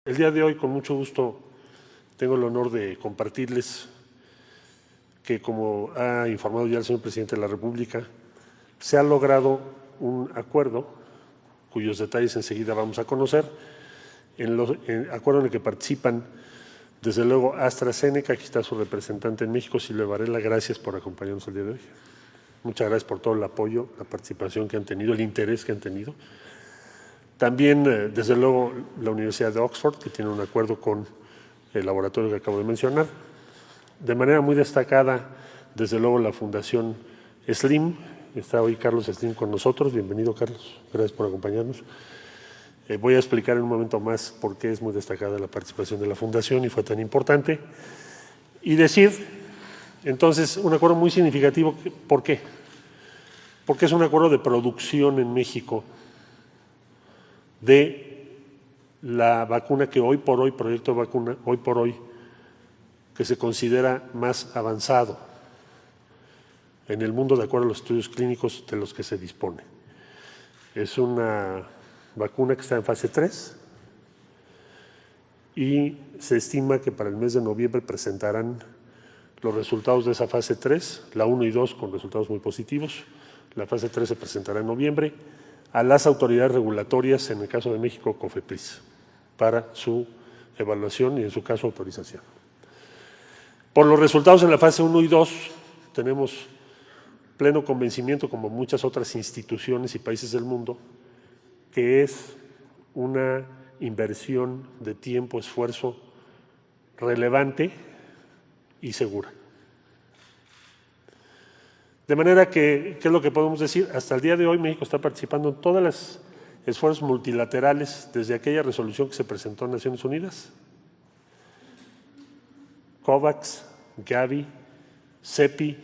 El día de hoy, con mucho gusto, tengo el honor de compartirles que, como ha informado ya el señor presidente de la República, se ha logrado un acuerdo, cuyos detalles enseguida vamos a conocer, acuerdo en el que participan, desde luego, AstraZeneca. Aquí está su representante en México, Silvia Varela. Gracias por acompañarnos el día de hoy. Muchas gracias por todo el apoyo, la participación que han tenido, el interés que han tenido. También, desde luego, la Universidad de Oxford, que tiene un acuerdo con el laboratorio que acabo de mencionar. De manera muy destacada, desde luego, la Fundación Slim. Está hoy Carlos Slim con nosotros. Bienvenido, Carlos. Gracias por acompañarnos. Voy a explicar en un momento más por qué es muy destacada la participación de la Fundación y fue tan importante. Y decir, entonces, un acuerdo muy significativo. ¿Por qué? Porque es un acuerdo de producción en México de la vacuna que hoy por hoy, proyecto de vacuna, hoy por hoy, que se considera más avanzado en el mundo de acuerdo a los estudios clínicos de los que se dispone. Es una vacuna que está en fase 3 y se estima que para el mes de noviembre presentarán los resultados de esa fase 3, la 1 y 2 con resultados muy positivos. La fase 3 se presentará en noviembre a las autoridades regulatorias, en el caso de México, COFEPRIS, para su evaluación y, en su caso, autorización. Por los resultados en la fase 1 y 2, tenemos pleno convencimiento, como muchas otras instituciones y países del mundo, que es una inversión de tiempo, esfuerzo relevante y segura. De manera que, ¿qué es lo que podemos decir? Hasta el día de hoy México está participando en todos los esfuerzos multilaterales desde aquella resolución que se presentó en Naciones Unidas, COVAX, Gavi, CEPI,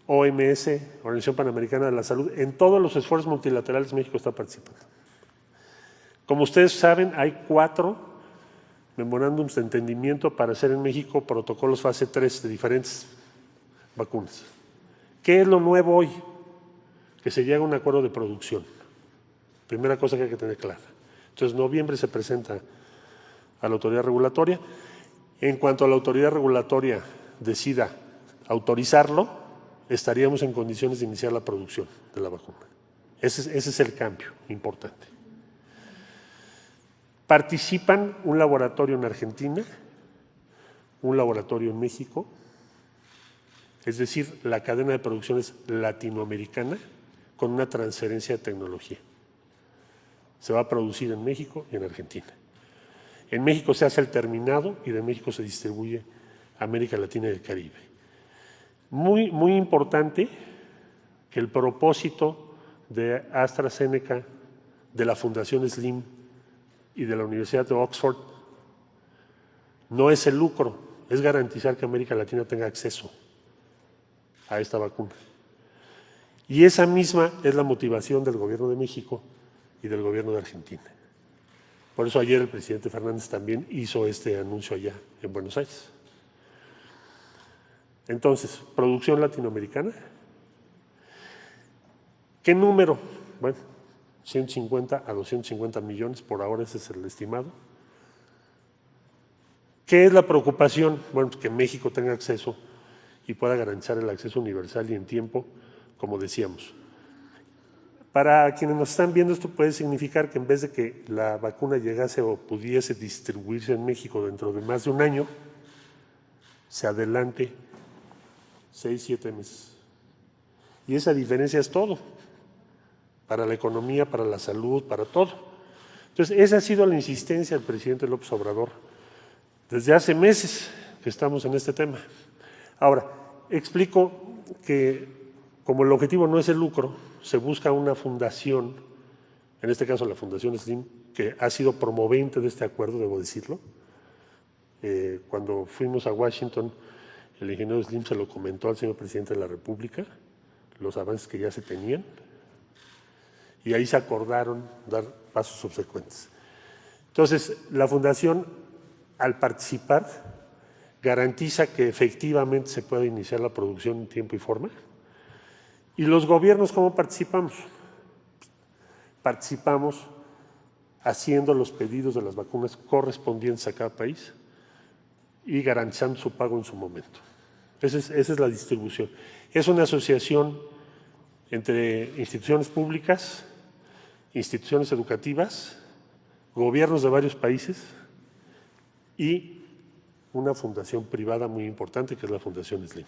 OMS, Organización Panamericana de la Salud. En todos los esfuerzos multilaterales México está participando. Como ustedes saben, hay 4 memorándums de entendimiento para hacer en México protocolos fase 3 de diferentes vacunas. ¿Qué es lo nuevo hoy? Que se llega a un acuerdo de producción. Primera cosa que hay que tener clara. Entonces, en noviembre se presenta a la autoridad regulatoria. En cuanto a la autoridad regulatoria decida autorizarlo, estaríamos en condiciones de iniciar la producción de la vacuna. Ese es el cambio importante. Participan un laboratorio en Argentina, un laboratorio en México. Es decir, la cadena de producción es latinoamericana con una transferencia de tecnología. Se va a producir en México y en Argentina. En México se hace el terminado y de México se distribuye a América Latina y el Caribe. Muy importante que el propósito de AstraZeneca, de la Fundación Slim y de la Universidad de Oxford no es el lucro, es garantizar que América Latina tenga acceso a esta vacuna. Y esa misma es la motivación del Gobierno de México y del Gobierno de Argentina. Por eso ayer el presidente Fernández también hizo este anuncio allá en Buenos Aires. Entonces, producción latinoamericana. ¿Qué número? Bueno, 150 a 250 millones, por ahora ese es el estimado. ¿Qué es la preocupación? Bueno, que México tenga acceso y pueda garantizar el acceso universal y en tiempo, como decíamos. Para quienes nos están viendo, esto puede significar que en vez de que la vacuna llegase o pudiese distribuirse en México dentro de más de un año, se adelante 6, 7 meses. Y esa diferencia es todo, para la economía, para la salud, para todo. Entonces, esa ha sido la insistencia del presidente López Obrador desde hace meses que estamos en este tema. Ahora, explico que como el objetivo no es el lucro, se busca una fundación, en este caso la Fundación Slim, que ha sido promovente de este acuerdo, debo decirlo. Cuando fuimos a Washington, el ingeniero Slim se lo comentó al señor presidente de la República, los avances que ya se tenían, y ahí se acordaron dar pasos subsecuentes. Entonces, la Fundación, al participar, garantiza que efectivamente se pueda iniciar la producción en tiempo y forma. ¿Y los gobiernos cómo participamos? Participamos haciendo los pedidos de las vacunas correspondientes a cada país y garantizando su pago en su momento. Esa es la distribución. Es una asociación entre instituciones públicas, instituciones educativas, gobiernos de varios países y una fundación privada muy importante que es la Fundación Slim.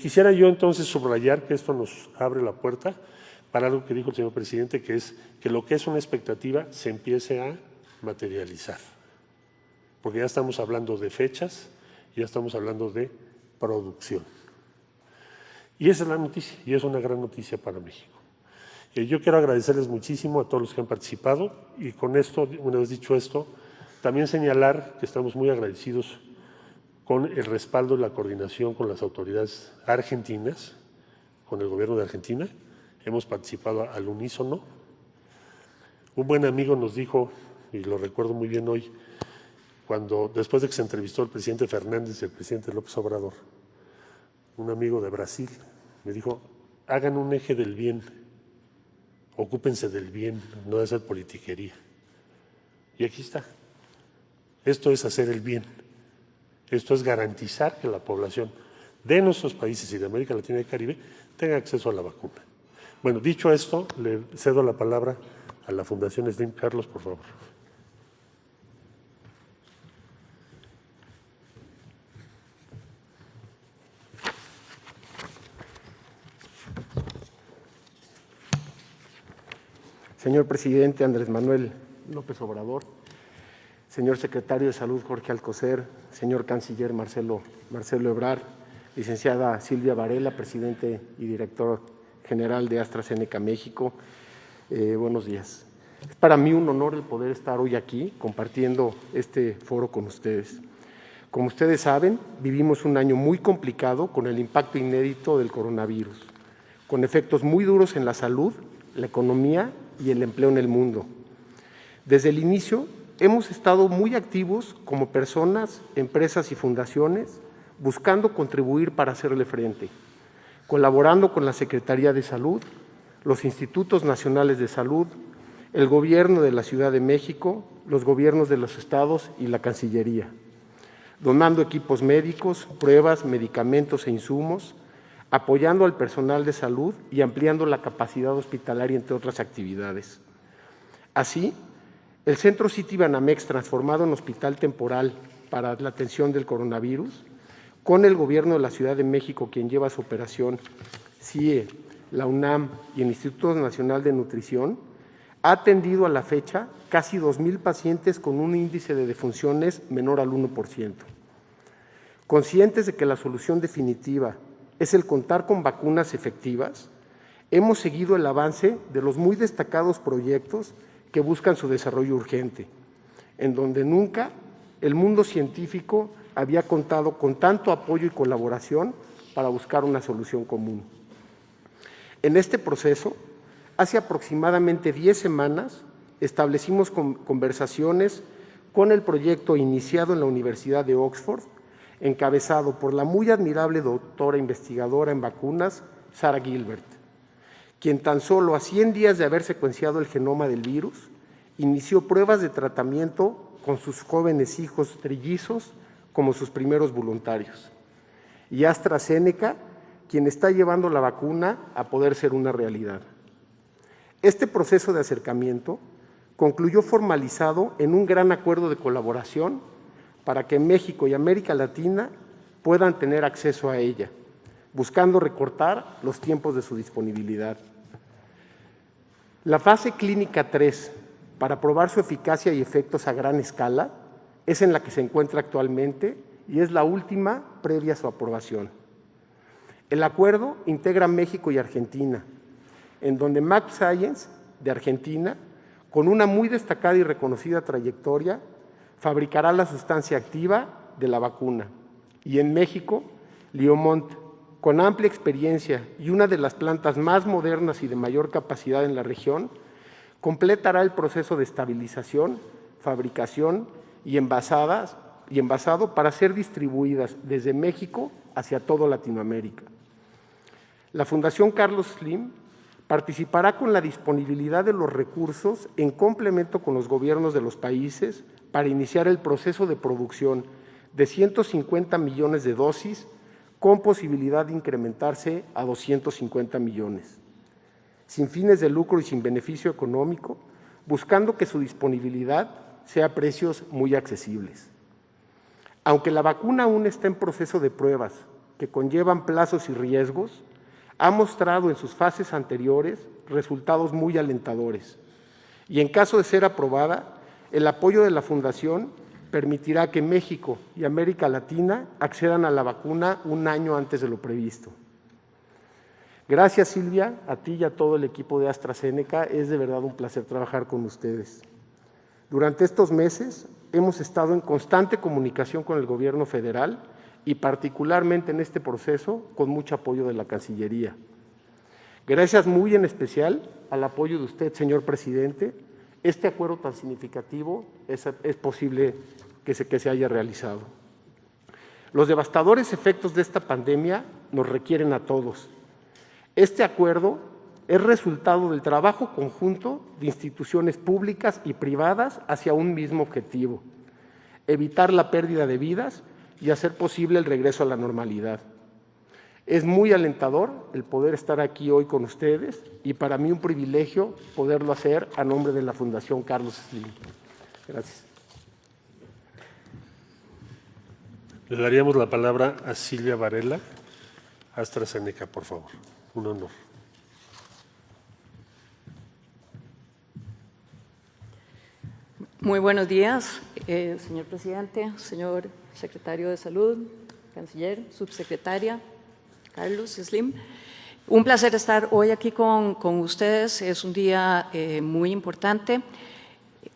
Quisiera yo entonces subrayar que esto nos abre la puerta para algo que dijo el señor presidente, que es que lo que es una expectativa se empiece a materializar, porque ya estamos hablando de fechas, ya estamos hablando de producción. Y esa es la noticia, y es una gran noticia para México. Yo quiero agradecerles muchísimo a todos los que han participado y con esto, una vez dicho esto, también señalar que estamos muy agradecidos con el respaldo y la coordinación con las autoridades argentinas, con el gobierno de Argentina. Hemos participado al unísono. Un buen amigo nos dijo, y lo recuerdo muy bien hoy, cuando después de que se entrevistó el presidente Fernández y el presidente López Obrador, un amigo de Brasil me dijo, hagan un eje del bien, ocúpense del bien, no de hacer politiquería. Y aquí está. Esto es hacer el bien. Esto es garantizar que la población de nuestros países y de América Latina y Caribe tenga acceso a la vacuna. Bueno, dicho esto, le cedo la palabra a la Fundación Slim. Carlos, por favor. Señor presidente Andrés Manuel López Obrador, señor secretario de Salud Jorge Alcocer, señor canciller Marcelo Ebrard, licenciada Silvia Varela, presidente y director general de AstraZeneca México, buenos días. Es para mí un honor el poder estar hoy aquí compartiendo este foro con ustedes. Como ustedes saben, vivimos un año muy complicado con el impacto inédito del coronavirus, con efectos muy duros en la salud, la economía y el empleo en el mundo. Desde el inicio hemos estado muy activos como personas, empresas y fundaciones, buscando contribuir para hacerle frente, colaborando con la Secretaría de Salud, los Institutos Nacionales de Salud, el Gobierno de la Ciudad de México, los gobiernos de los estados y la Cancillería, donando equipos médicos, pruebas, medicamentos e insumos, apoyando al personal de salud y ampliando la capacidad hospitalaria, entre otras actividades. Así, el Centro Citibanamex, transformado en hospital temporal para la atención del coronavirus, con el Gobierno de la Ciudad de México, quien lleva su operación, CIE, la UNAM y el Instituto Nacional de Nutrición, ha atendido a la fecha casi 2,000 pacientes con un índice de defunciones menor al 1%. Conscientes de que la solución definitiva es el contar con vacunas efectivas, hemos seguido el avance de los muy destacados proyectos que buscan su desarrollo urgente, en donde nunca el mundo científico había contado con tanto apoyo y colaboración para buscar una solución común. En este proceso, hace aproximadamente 10 semanas, establecimos conversaciones con el proyecto iniciado en la Universidad de Oxford, encabezado por la muy admirable doctora investigadora en vacunas, Sarah Gilbert, quien tan solo a 100 días de haber secuenciado el genoma del virus, inició pruebas de tratamiento con sus jóvenes hijos trillizos como sus primeros voluntarios. Y AstraZeneca, quien está llevando la vacuna a poder ser una realidad. Este proceso de acercamiento concluyó formalizado en un gran acuerdo de colaboración para que México y América Latina puedan tener acceso a ella, buscando recortar los tiempos de su disponibilidad. La fase clínica 3, para probar su eficacia y efectos a gran escala, es en la que se encuentra actualmente y es la última previa a su aprobación. El acuerdo integra a México y Argentina, en donde mAbxience, de Argentina, con una muy destacada y reconocida trayectoria, fabricará la sustancia activa de la vacuna. Y en México, Liomont, con amplia experiencia y una de las plantas más modernas y de mayor capacidad en la región, completará el proceso de estabilización, fabricación y envasado para ser distribuidas desde México hacia toda Latinoamérica. La Fundación Carlos Slim Participará con la disponibilidad de los recursos en complemento con los gobiernos de los países para iniciar el proceso de producción de 150 millones de dosis con posibilidad de incrementarse a 250 millones, sin fines de lucro y sin beneficio económico, buscando que su disponibilidad sea a precios muy accesibles. Aunque la vacuna aún está en proceso de pruebas que conllevan plazos y riesgos, ha mostrado en sus fases anteriores resultados muy alentadores y, en caso de ser aprobada, el apoyo de la Fundación permitirá que México y América Latina accedan a la vacuna un año antes de lo previsto. Gracias, Silvia, a ti y a todo el equipo de AstraZeneca. Es de verdad un placer trabajar con ustedes. Durante estos meses hemos estado en constante comunicación con el Gobierno federal y particularmente en este proceso con mucho apoyo de la Cancillería. Gracias muy en especial al apoyo de usted, señor presidente. Este acuerdo tan significativo es posible que se haya realizado. Los devastadores efectos de esta pandemia nos requieren a todos. Este acuerdo es resultado del trabajo conjunto de instituciones públicas y privadas hacia un mismo objetivo: evitar la pérdida de vidas y hacer posible el regreso a la normalidad. Es muy alentador el poder estar aquí hoy con ustedes y para mí un privilegio poderlo hacer a nombre de la Fundación Carlos Slim. Gracias. Le daríamos la palabra a Silvia Varela, AstraZeneca, por favor. Un honor. Muy buenos días, señor presidente, señor secretario de Salud, canciller, subsecretaria, Carlos Slim. Un placer estar hoy aquí con ustedes. Es un día muy importante.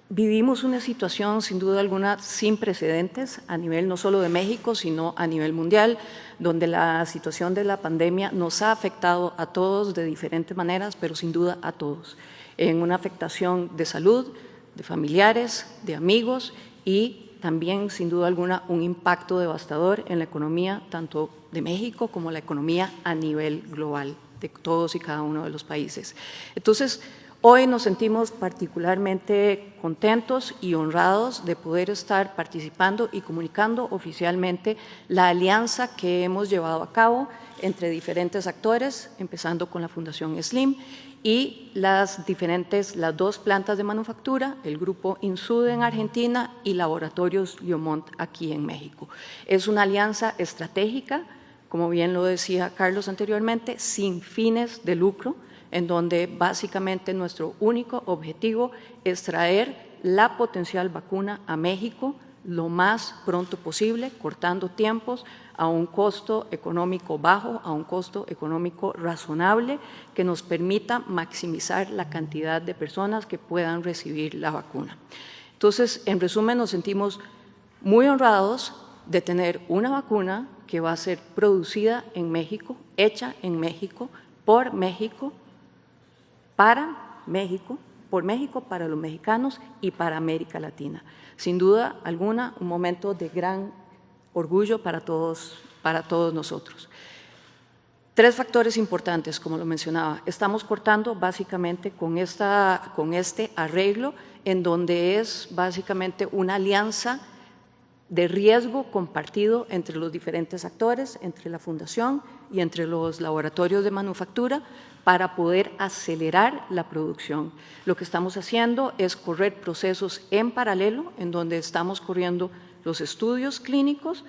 Vivimos una situación, sin duda alguna, sin precedentes a nivel no solo de México, sino a nivel mundial, donde la situación de la pandemia nos ha afectado a todos de diferentes maneras, pero sin duda a todos, en una afectación de salud, de familiares, de amigos y también, sin duda alguna, un impacto devastador en la economía, tanto de México como la economía a nivel global, de todos y cada uno de los países. Entonces, hoy nos sentimos particularmente contentos y honrados de poder estar participando y comunicando oficialmente la alianza que hemos llevado a cabo entre diferentes actores, empezando con la Fundación Slim y las dos plantas de manufactura, el grupo Insud en Argentina y Laboratorios Liomont aquí en México. Es una alianza estratégica, como bien lo decía Carlos anteriormente, sin fines de lucro, en donde básicamente nuestro único objetivo es traer la potencial vacuna a México lo más pronto posible, cortando tiempos a un costo económico bajo, a un costo económico razonable que nos permita maximizar la cantidad de personas que puedan recibir la vacuna. Entonces, en resumen, nos sentimos muy honrados de tener una vacuna que va a ser producida en México, hecha en México, por México, para México, por México, para los mexicanos y para América Latina. Sin duda alguna, un momento de gran orgullo para todos nosotros. Tres factores importantes, como lo mencionaba. Estamos cortando básicamente con este arreglo, en donde es básicamente una alianza de riesgo compartido entre los diferentes actores, entre la Fundación y entre los laboratorios de manufactura, para poder acelerar la producción. Lo que estamos haciendo es correr procesos en paralelo, en donde estamos corriendo los estudios clínicos,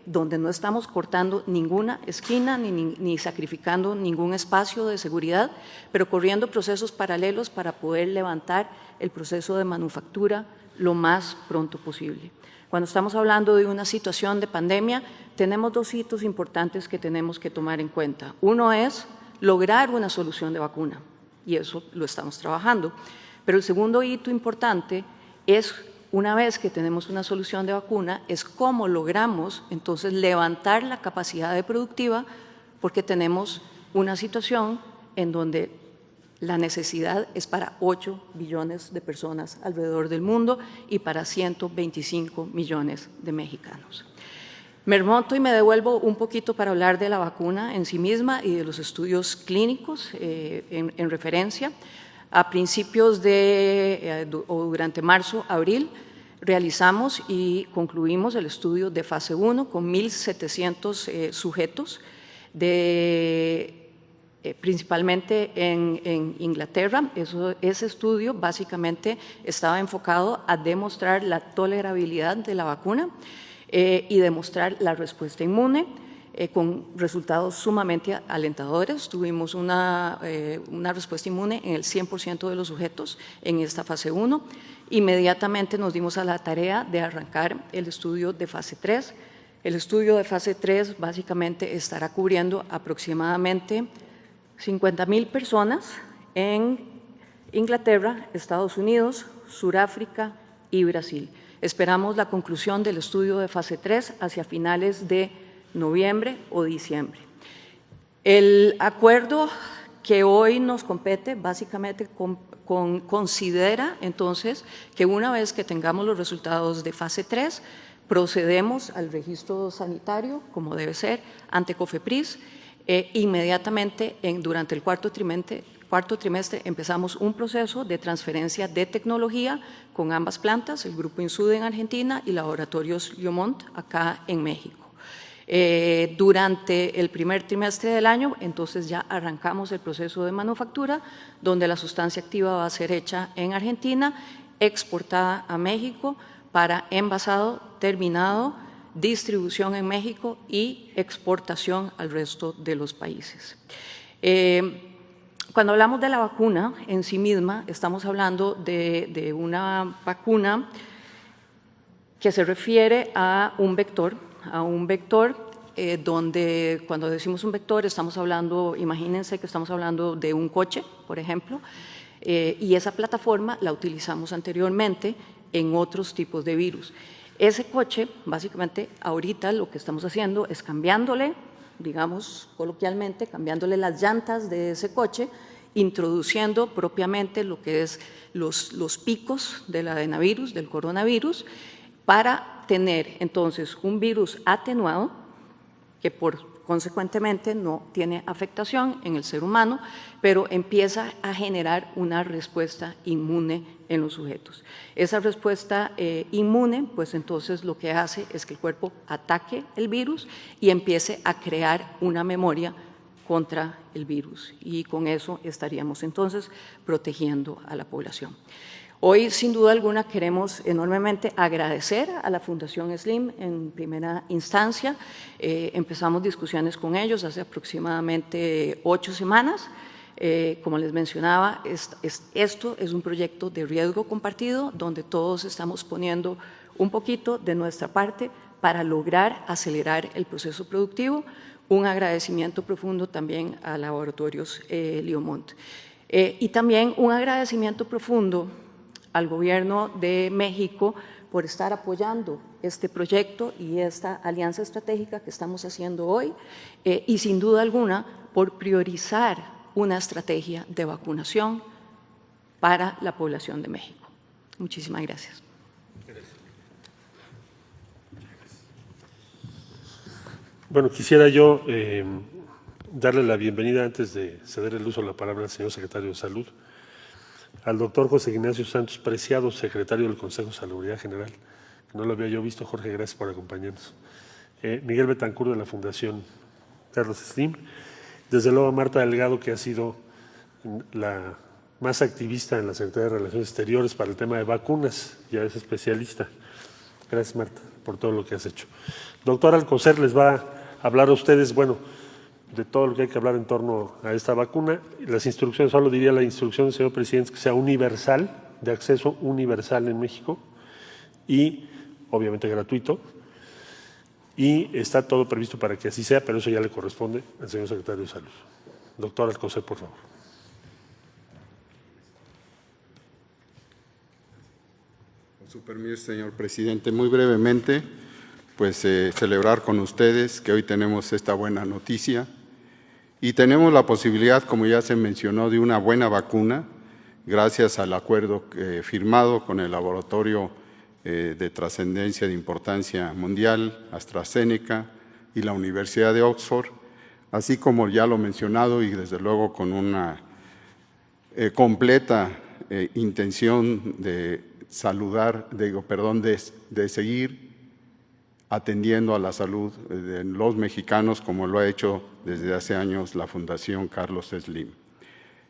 donde no estamos cortando ninguna esquina ni sacrificando ningún espacio de seguridad, pero corriendo procesos paralelos para poder levantar el proceso de manufactura lo más pronto posible. Cuando estamos hablando de una situación de pandemia, tenemos dos hitos importantes que tenemos que tomar en cuenta. Uno es lograr una solución de vacuna, y eso lo estamos trabajando. Pero el segundo hito importante es, una vez que tenemos una solución de vacuna, es cómo logramos entonces levantar la capacidad productiva, porque tenemos una situación en donde la necesidad es para 8 billones de personas alrededor del mundo y para 125 millones de mexicanos. Me remonto y me devuelvo un poquito para hablar de la vacuna en sí misma y de los estudios clínicos en referencia. A principios o durante marzo, abril, realizamos y concluimos el estudio de fase 1 con 1.700 sujetos, principalmente en Inglaterra. Ese estudio básicamente estaba enfocado a demostrar la tolerabilidad de la vacuna y demostrar la respuesta inmune con resultados sumamente alentadores. Tuvimos una respuesta inmune en el 100% de los sujetos en esta fase 1. Inmediatamente nos dimos a la tarea de arrancar el estudio de fase 3. El estudio de fase 3 básicamente estará cubriendo aproximadamente 50.000 personas en Inglaterra, Estados Unidos, Sudáfrica y Brasil. Esperamos la conclusión del estudio de fase 3 hacia finales de noviembre o diciembre. El acuerdo que hoy nos compete básicamente considera entonces que una vez que tengamos los resultados de fase 3, procedemos al registro sanitario, como debe ser, ante COFEPRIS. Inmediatamente, durante el cuarto trimestre, empezamos un proceso de transferencia de tecnología con ambas plantas, el Grupo Insud en Argentina y Laboratorios Liomont acá en México. Durante el primer trimestre del año, entonces ya arrancamos el proceso de manufactura, donde la sustancia activa va a ser hecha en Argentina, exportada a México para envasado, terminado, distribución en México y exportación al resto de los países. Cuando hablamos de la vacuna en sí misma, estamos hablando de una vacuna que se refiere a un vector donde cuando decimos un vector estamos hablando, imagínense que estamos hablando de un coche, por ejemplo, y esa plataforma la utilizamos anteriormente en otros tipos de virus. Ese coche, básicamente, ahorita lo que estamos haciendo es cambiándole, digamos coloquialmente, cambiándole las llantas de ese coche, introduciendo propiamente lo que es los picos del adenovirus, del coronavirus, para tener entonces un virus atenuado que consecuentemente no tiene afectación en el ser humano, pero empieza a generar una respuesta inmune en los sujetos. Esa respuesta inmune, pues entonces lo que hace es que el cuerpo ataque el virus y empiece a crear una memoria contra el virus, y con eso estaríamos entonces protegiendo a la población. Hoy, sin duda alguna, queremos enormemente agradecer a la Fundación SLIM en primera instancia. Empezamos discusiones con ellos hace aproximadamente 8 semanas. Como les mencionaba, esto es un proyecto de riesgo compartido donde todos estamos poniendo un poquito de nuestra parte para lograr acelerar el proceso productivo. Un agradecimiento profundo también a Laboratorios Liomont. Y también un agradecimiento profundo al Gobierno de México por estar apoyando este proyecto y esta alianza estratégica que estamos haciendo hoy, y sin duda alguna por priorizar una estrategia de vacunación para la población de México. Muchísimas gracias. Bueno, quisiera yo darle la bienvenida, antes de ceder el uso de la palabra al señor secretario de Salud, al doctor José Ignacio Santos Preciado, secretario del Consejo de Salubridad General, que no lo había yo visto. Jorge, gracias por acompañarnos. Miguel Betancourt, de la Fundación Carlos Slim. Desde luego, Marta Delgado, que ha sido la más activista en la Secretaría de Relaciones Exteriores para el tema de vacunas, ya es especialista. Gracias, Marta, por todo lo que has hecho. Doctor Alcocer les va a hablar a ustedes, bueno, de todo lo que hay que hablar en torno a esta vacuna. Las instrucciones, solo diría la instrucción del señor presidente, que sea universal, de acceso universal en México y obviamente gratuito. Y está todo previsto para que así sea, pero eso ya le corresponde al señor secretario de Salud. Doctor Alcocer, por favor. Con su permiso, señor presidente, muy brevemente, pues celebrar con ustedes que hoy tenemos esta buena noticia y tenemos la posibilidad, como ya se mencionó, de una buena vacuna gracias al acuerdo firmado con el laboratorio de trascendencia, de importancia mundial, AstraZeneca y la Universidad de Oxford, así como ya lo mencionado y desde luego con una completa intención de de seguir atendiendo a la salud de los mexicanos, como lo ha hecho desde hace años la Fundación Carlos Slim.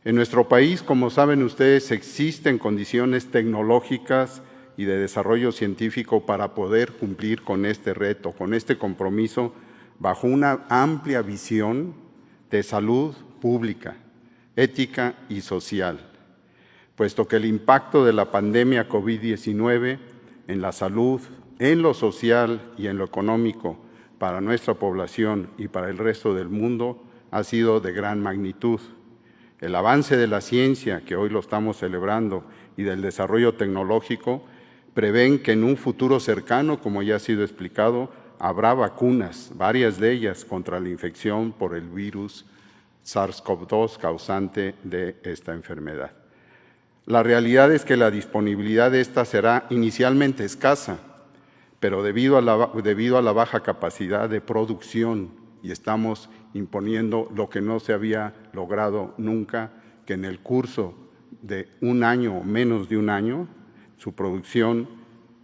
En nuestro país, como saben ustedes, existen condiciones tecnológicas y de desarrollo científico para poder cumplir con este reto, con este compromiso, bajo una amplia visión de salud pública, ética y social, puesto que el impacto de la pandemia COVID-19 en la salud, en lo social y en lo económico para nuestra población y para el resto del mundo ha sido de gran magnitud. El avance de la ciencia, que hoy lo estamos celebrando, y del desarrollo tecnológico, prevén que en un futuro cercano, como ya ha sido explicado, habrá vacunas, varias de ellas, contra la infección por el virus SARS-CoV-2 causante de esta enfermedad. La realidad es que la disponibilidad de esta será inicialmente escasa, pero debido a la baja capacidad de producción, y estamos imponiendo lo que no se había logrado nunca, que en el curso de un año o menos de un año, su producción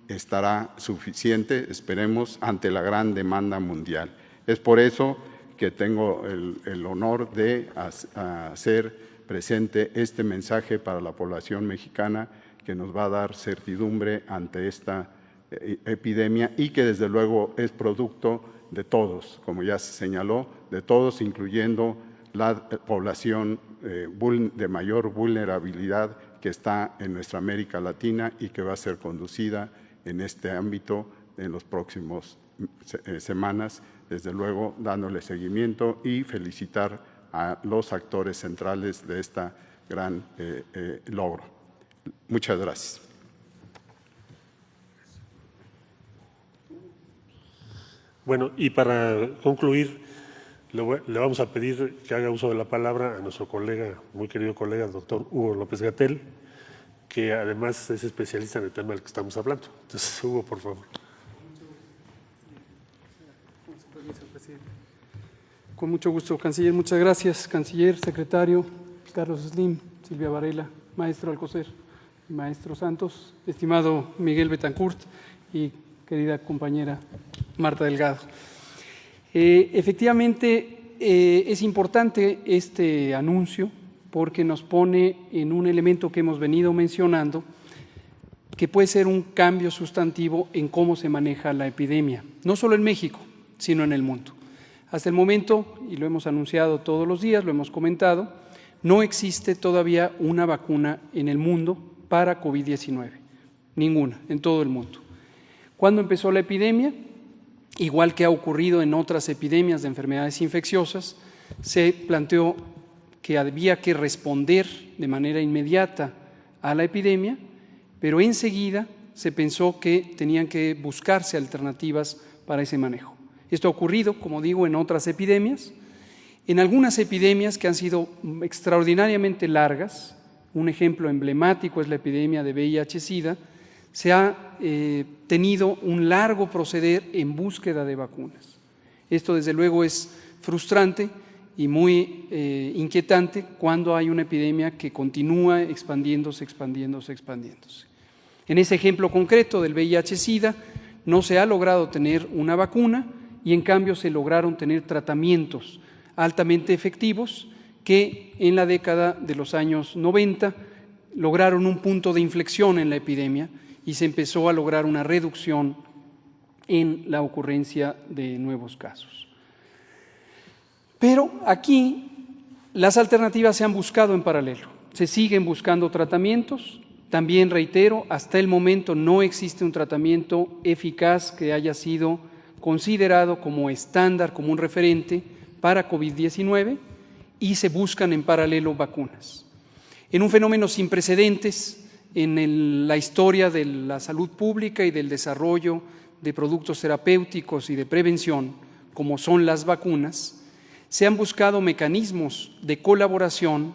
estará suficiente, esperemos, ante la gran demanda mundial. Es por eso que tengo el honor de hacer presente este mensaje para la población mexicana, que nos va a dar certidumbre ante esta epidemia y que desde luego es producto de todos, como ya se señaló, de todos, incluyendo la población de mayor vulnerabilidad que está en nuestra América Latina y que va a ser conducida en este ámbito en los próximos semanas, desde luego dándole seguimiento y felicitar a los actores centrales de esta gran logro. Muchas gracias. Bueno, y para concluir, le vamos a pedir que haga uso de la palabra a nuestro colega, muy querido colega, el doctor Hugo López-Gatell, que además es especialista en el tema del que estamos hablando. Entonces, Hugo, por favor. Con mucho gusto, canciller. Muchas gracias, canciller, secretario, Carlos Slim, Silvia Varela, maestro Alcocer, maestro Santos, estimado Miguel Betancourt y querida compañera Marta Delgado. Efectivamente, es importante este anuncio porque nos pone en un elemento que hemos venido mencionando, que puede ser un cambio sustantivo en cómo se maneja la epidemia, no solo en México, sino en el mundo. Hasta el momento, y lo hemos anunciado todos los días, lo hemos comentado, no existe todavía una vacuna en el mundo para COVID-19, ninguna, en todo el mundo. ¿Cuándo empezó la epidemia? Igual que ha ocurrido en otras epidemias de enfermedades infecciosas, se planteó que había que responder de manera inmediata a la epidemia, pero enseguida se pensó que tenían que buscarse alternativas para ese manejo. Esto ha ocurrido, como digo, en otras epidemias. En algunas epidemias que han sido extraordinariamente largas, un ejemplo emblemático es la epidemia de VIH-Sida, se ha tenido un largo proceder en búsqueda de vacunas. Esto, desde luego, es frustrante y muy inquietante cuando hay una epidemia que continúa expandiéndose. En ese ejemplo concreto del VIH-Sida, no se ha logrado tener una vacuna y, en cambio, se lograron tener tratamientos altamente efectivos que en la década de los años 90 lograron un punto de inflexión en la epidemia y se empezó a lograr una reducción en la ocurrencia de nuevos casos. Pero aquí las alternativas se han buscado en paralelo, se siguen buscando tratamientos. También reitero, hasta el momento no existe un tratamiento eficaz que haya sido considerado como estándar, como un referente para COVID-19, y se buscan en paralelo vacunas. En un fenómeno sin precedentes en la historia de la salud pública y del desarrollo de productos terapéuticos y de prevención, como son las vacunas, se han buscado mecanismos de colaboración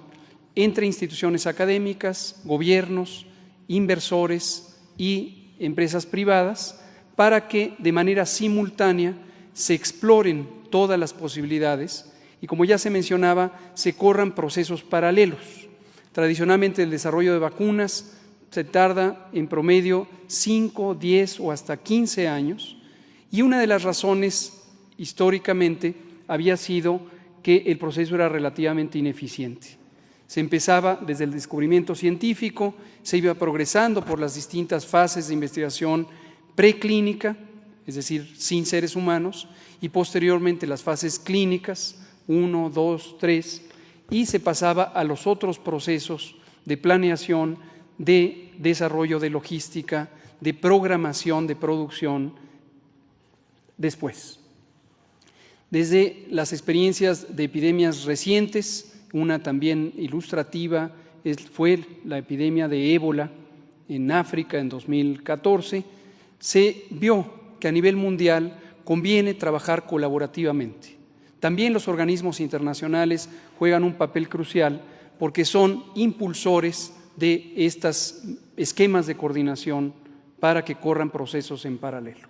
entre instituciones académicas, gobiernos, inversores y empresas privadas para que de manera simultánea se exploren todas las posibilidades y, como ya se mencionaba, se corran procesos paralelos. Tradicionalmente el desarrollo de vacunas se tarda en promedio 5, 10 o hasta 15 años, y una de las razones históricamente había sido que el proceso era relativamente ineficiente. Se empezaba desde el descubrimiento científico, se iba progresando por las distintas fases de investigación preclínica, es decir, sin seres humanos, y posteriormente las fases clínicas, 1, 2, 3, y se pasaba a los otros procesos de planeación, de desarrollo de logística, de programación de producción después. Desde las experiencias de epidemias recientes, una también ilustrativa fue la epidemia de ébola en África en 2014, se vio que a nivel mundial conviene trabajar colaborativamente. También los organismos internacionales juegan un papel crucial porque son impulsores de estos esquemas de coordinación para que corran procesos en paralelo.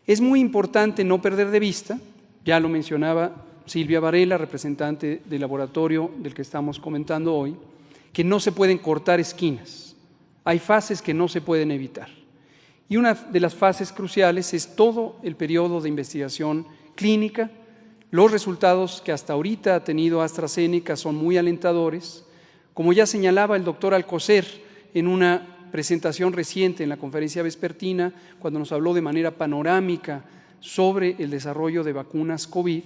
Es muy importante no perder de vista, ya lo mencionaba Silvia Varela, representante del laboratorio del que estamos comentando hoy, que no se pueden cortar esquinas. Hay fases que no se pueden evitar. Y una de las fases cruciales es todo el periodo de investigación clínica. Los resultados que hasta ahorita ha tenido AstraZeneca son muy alentadores. Como ya señalaba el doctor Alcocer en una presentación reciente en la conferencia vespertina, cuando nos habló de manera panorámica sobre el desarrollo de vacunas COVID,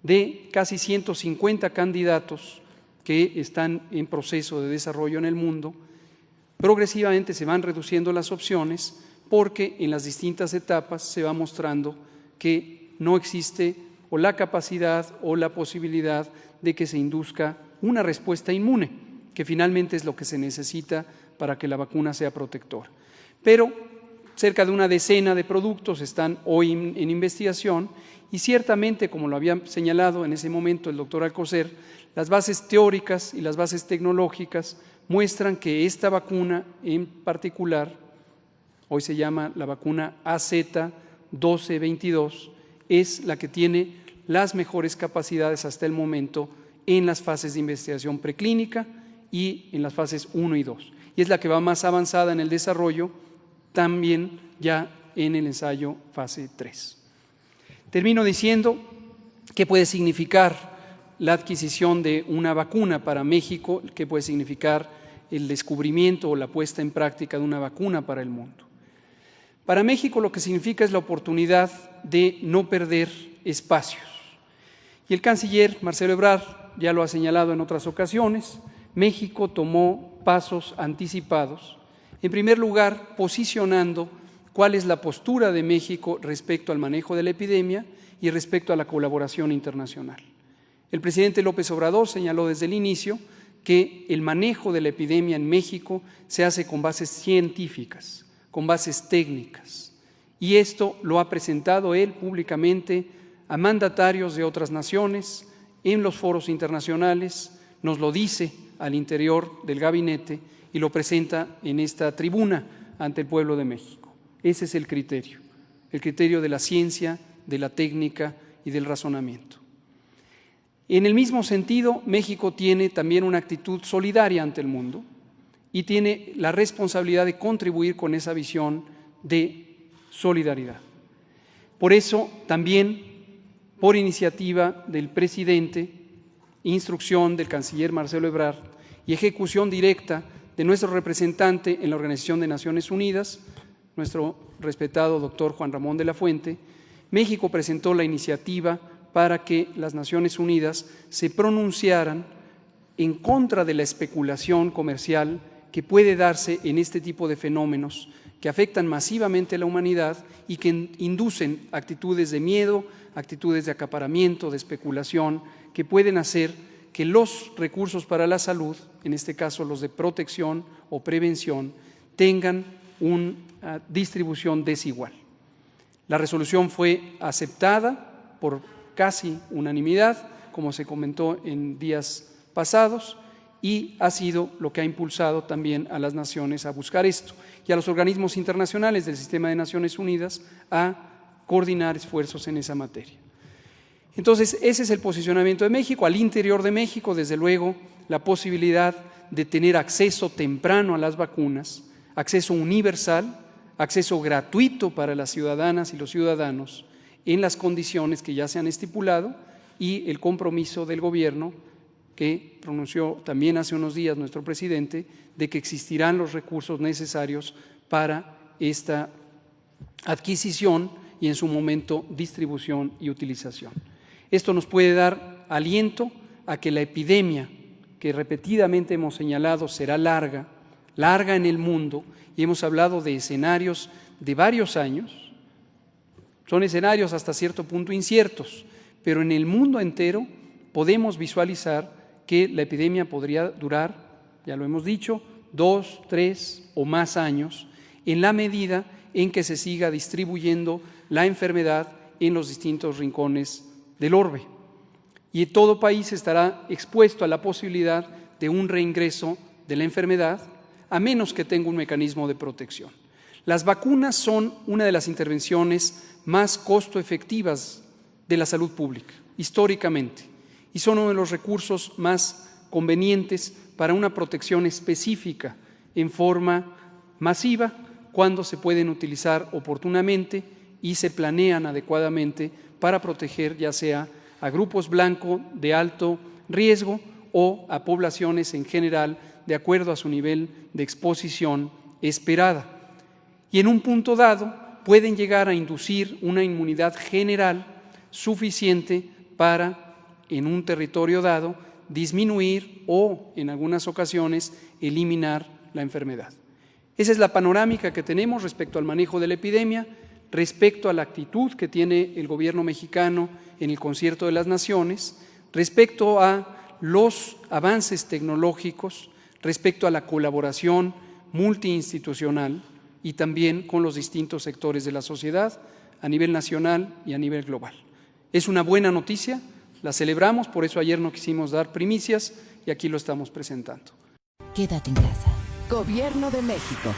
de casi 150 candidatos que están en proceso de desarrollo en el mundo, progresivamente se van reduciendo las opciones porque en las distintas etapas se va mostrando que no existe o la capacidad o la posibilidad de que se induzca una respuesta inmune, que finalmente es lo que se necesita para que la vacuna sea protectora. Pero cerca de una decena de productos están hoy en investigación y ciertamente, como lo había señalado en ese momento el doctor Alcocer, las bases teóricas y las bases tecnológicas muestran que esta vacuna en particular, hoy se llama la vacuna AZ-1222, es la que tiene las mejores capacidades hasta el momento en las fases de investigación preclínica y en las fases 1 y 2. Y es la que va más avanzada en el desarrollo, también ya en el ensayo fase 3. Termino diciendo qué puede significar la adquisición de una vacuna para México, qué puede significar el descubrimiento o la puesta en práctica de una vacuna para el mundo. Para México lo que significa es la oportunidad de no perder espacios. Y el canciller Marcelo Ebrard ya lo ha señalado en otras ocasiones, México tomó pasos anticipados, en primer lugar posicionando cuál es la postura de México respecto al manejo de la epidemia y respecto a la colaboración internacional. El presidente López Obrador señaló desde el inicio que el manejo de la epidemia en México se hace con bases científicas, con bases técnicas, y esto lo ha presentado él públicamente a mandatarios de otras naciones en los foros internacionales, nos lo dice al interior del gabinete y lo presenta en esta tribuna ante el pueblo de México. Ese es el criterio de la ciencia, de la técnica y del razonamiento. En el mismo sentido, México tiene también una actitud solidaria ante el mundo y tiene la responsabilidad de contribuir con esa visión de solidaridad. Por eso, también, por iniciativa del presidente, instrucción del canciller Marcelo Ebrard y ejecución directa de nuestro representante en la Organización de Naciones Unidas, nuestro respetado doctor Juan Ramón de la Fuente, México presentó la iniciativa para que las Naciones Unidas se pronunciaran en contra de la especulación comercial que puede darse en este tipo de fenómenos que afectan masivamente a la humanidad y que inducen actitudes de miedo, actitudes de acaparamiento, de especulación, que pueden hacer que los recursos para la salud, en este caso los de protección o prevención, tengan una distribución desigual. La resolución fue aceptada por casi unanimidad, como se comentó en días pasados, y ha sido lo que ha impulsado también a las naciones a buscar esto y a los organismos internacionales del sistema de Naciones Unidas a coordinar esfuerzos en esa materia. Entonces, ese es el posicionamiento de México. Al interior de México, desde luego, la posibilidad de tener acceso temprano a las vacunas, acceso universal, acceso gratuito para las ciudadanas y los ciudadanos en las condiciones que ya se han estipulado y el compromiso del gobierno que pronunció también hace unos días nuestro presidente de que existirán los recursos necesarios para esta adquisición y en su momento distribución y utilización. Esto nos puede dar aliento a que la epidemia, que repetidamente hemos señalado será larga en el mundo, y hemos hablado de escenarios de varios años, son escenarios hasta cierto punto inciertos, pero en el mundo entero podemos visualizar que la epidemia podría durar, ya lo hemos dicho, 2, 3 o más años, en la medida en que se siga distribuyendo la enfermedad en los distintos rincones del orbe. Y todo país estará expuesto a la posibilidad de un reingreso de la enfermedad, a menos que tenga un mecanismo de protección. Las vacunas son una de las intervenciones más costo efectivas de la salud pública, históricamente, y son uno de los recursos más convenientes para una protección específica en forma masiva cuando se pueden utilizar oportunamente y se planean adecuadamente para proteger ya sea a grupos blancos de alto riesgo o a poblaciones en general de acuerdo a su nivel de exposición esperada. Y en un punto dado pueden llegar a inducir una inmunidad general suficiente para, en un territorio dado, disminuir o, en algunas ocasiones, eliminar la enfermedad. Esa es la panorámica que tenemos respecto al manejo de la epidemia, respecto a la actitud que tiene el gobierno mexicano en el concierto de las naciones, respecto a los avances tecnológicos, respecto a la colaboración multiinstitucional y también con los distintos sectores de la sociedad a nivel nacional y a nivel global. Es una buena noticia, la celebramos, por eso ayer no quisimos dar primicias y aquí lo estamos presentando. Quédate en casa. Gobierno de México.